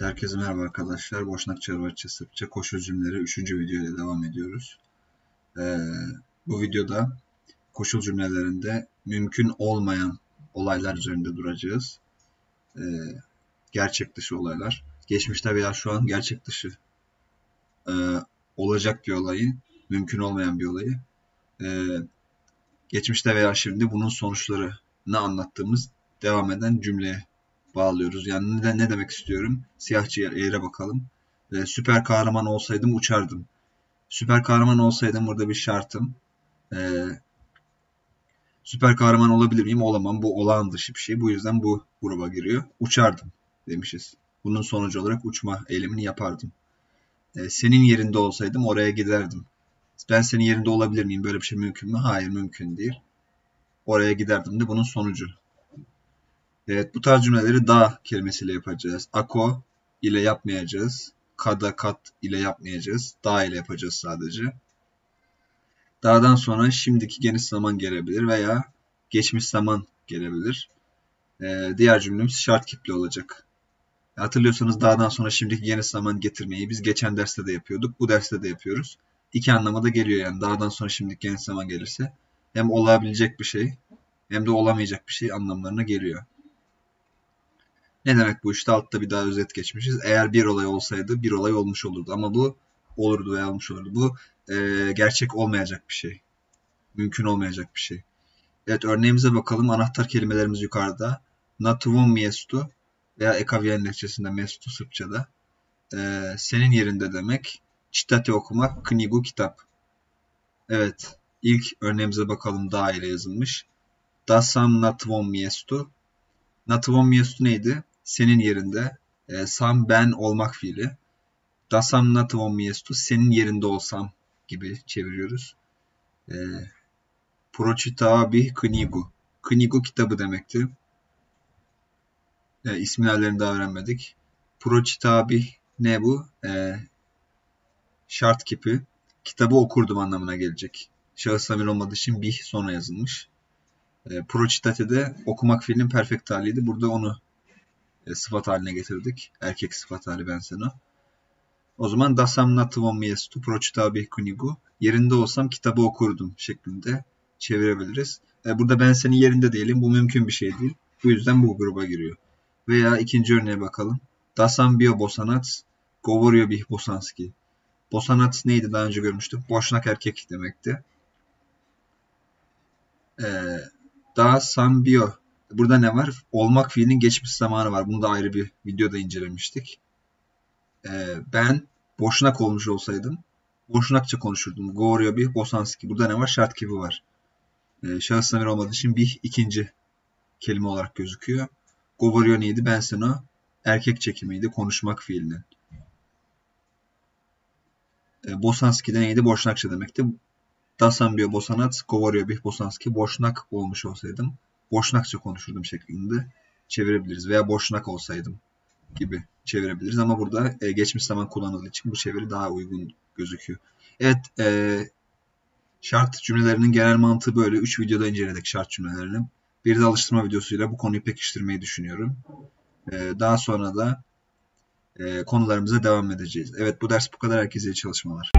Evet, herkese merhaba arkadaşlar. Boşnak Arapça Sırpça koşul cümleleri 3. video ile devam ediyoruz. Bu videoda koşul cümlelerinde mümkün olmayan olaylar üzerinde duracağız. Gerçek dışı olaylar. Geçmişte veya şu an gerçek dışı olacak bir olayı, mümkün olmayan bir olayı. Geçmişte veya şimdi bunun sonuçlarını anlattığımız devam eden cümleye bağlıyoruz. Yani ne demek istiyorum? Siyahçı eğre bakalım. Süper kahraman olsaydım uçardım. Süper kahraman olsaydım burada bir şartım. Süper kahraman olabilir miyim? Olamam. Bu olağan dışı bir şey. Bu yüzden bu gruba giriyor. Uçardım demişiz. Bunun sonucu olarak uçma eylemini yapardım. Senin yerinde olsaydım oraya giderdim. Ben senin yerinde olabilir miyim? Böyle bir şey mümkün mü? Hayır, mümkün değil. Oraya giderdim de bunun sonucu. Evet, bu tarz cümleleri da kelimesiyle yapacağız. Ako ile yapmayacağız. Kada, kat ile yapmayacağız. Da ile yapacağız sadece. Da'dan sonra şimdiki geniş zaman gelebilir veya geçmiş zaman gelebilir. Diğer cümlemiz şart kipli olacak. Hatırlıyorsanız da'dan sonra şimdiki geniş zaman getirmeyi biz geçen derste de yapıyorduk. Bu derste de yapıyoruz. İki anlama da geliyor yani. Da'dan sonra şimdiki geniş zaman gelirse hem olabilecek bir şey hem de olamayacak bir şey anlamlarına geliyor. Ne demek bu işte? Altta bir daha özet geçmişiz. Eğer bir olay olsaydı bir olay olmuş olurdu. Ama bu olurdu veya olmuş olurdu. Bu gerçek olmayacak bir şey. Mümkün olmayacak bir şey. Evet, örneğimize bakalım. Anahtar kelimelerimiz yukarıda. Na tvom mjestu veya Ekaviyen lehçesinde mestu Sırpçada. Senin yerinde demek. Çitate okumak. Knjigu kitap. Evet. İlk örneğimize bakalım. Da ile yazılmış. Da sam na tvom mjestu. Na tvom mjestu neydi? Senin yerinde. Sam ben olmak fiili. Da sam na tvom mjestu. Senin yerinde olsam gibi çeviriyoruz. Pročitao bih knjigu. Knjigu kitabı demekti. İsimlerini daha öğrenmedik. Pročitao bih ne bu? Şart kipi. Kitabı okurdum anlamına gelecek. Şahıs zamir olmadığı için bih sonra yazılmış. Pročitate de okumak fiilinin perfect haliydi. Burada onu sıfat haline getirdik. Erkek sıfat hali ben sana. O zaman da sam na tvom mjestu pročitao bih knjigu. Yerinde olsam kitabı okurdum şeklinde çevirebiliriz. Burada ben senin yerinde değilim. Bu mümkün bir şey değil. Bu yüzden bu gruba giriyor. Veya ikinci örneğe bakalım. Da sam bio bosanac govorio bih bosanski. Bosanac neydi daha önce görmüştük? Boşnak erkek demekti. Da sam bio. Burada ne var? Olmak fiilinin geçmiş zamanı var. Bunu da ayrı bir videoda incelemiştik. Ben boşnak olmuş olsaydım boşnakça konuşurdum. Govorio bih bosanski. Burada ne var? Şart kipi var. Şahıs zamir olmadığı için bih ikinci kelime olarak gözüküyor. Govorio neydi? Ben sana erkek çekimiydi. Konuşmak fiilinin. Bosanski de neydi? Boşnakça demekti. Da sam bio bosanac, govorio bih bosanski. Boşnak olmuş olsaydım boşnakça konuşurdum şeklinde çevirebiliriz. Veya boşnak olsaydım gibi çevirebiliriz. Ama burada geçmiş zaman kullanıldığı için bu çeviri daha uygun gözüküyor. Evet, şart cümlelerinin genel mantığı böyle. 3 videoda inceledik şart cümlelerini. Bir de alıştırma videosuyla bu konuyu pekiştirmeyi düşünüyorum. Daha sonra da konularımıza devam edeceğiz. Evet, bu ders bu kadar. Herkese iyi çalışmalar.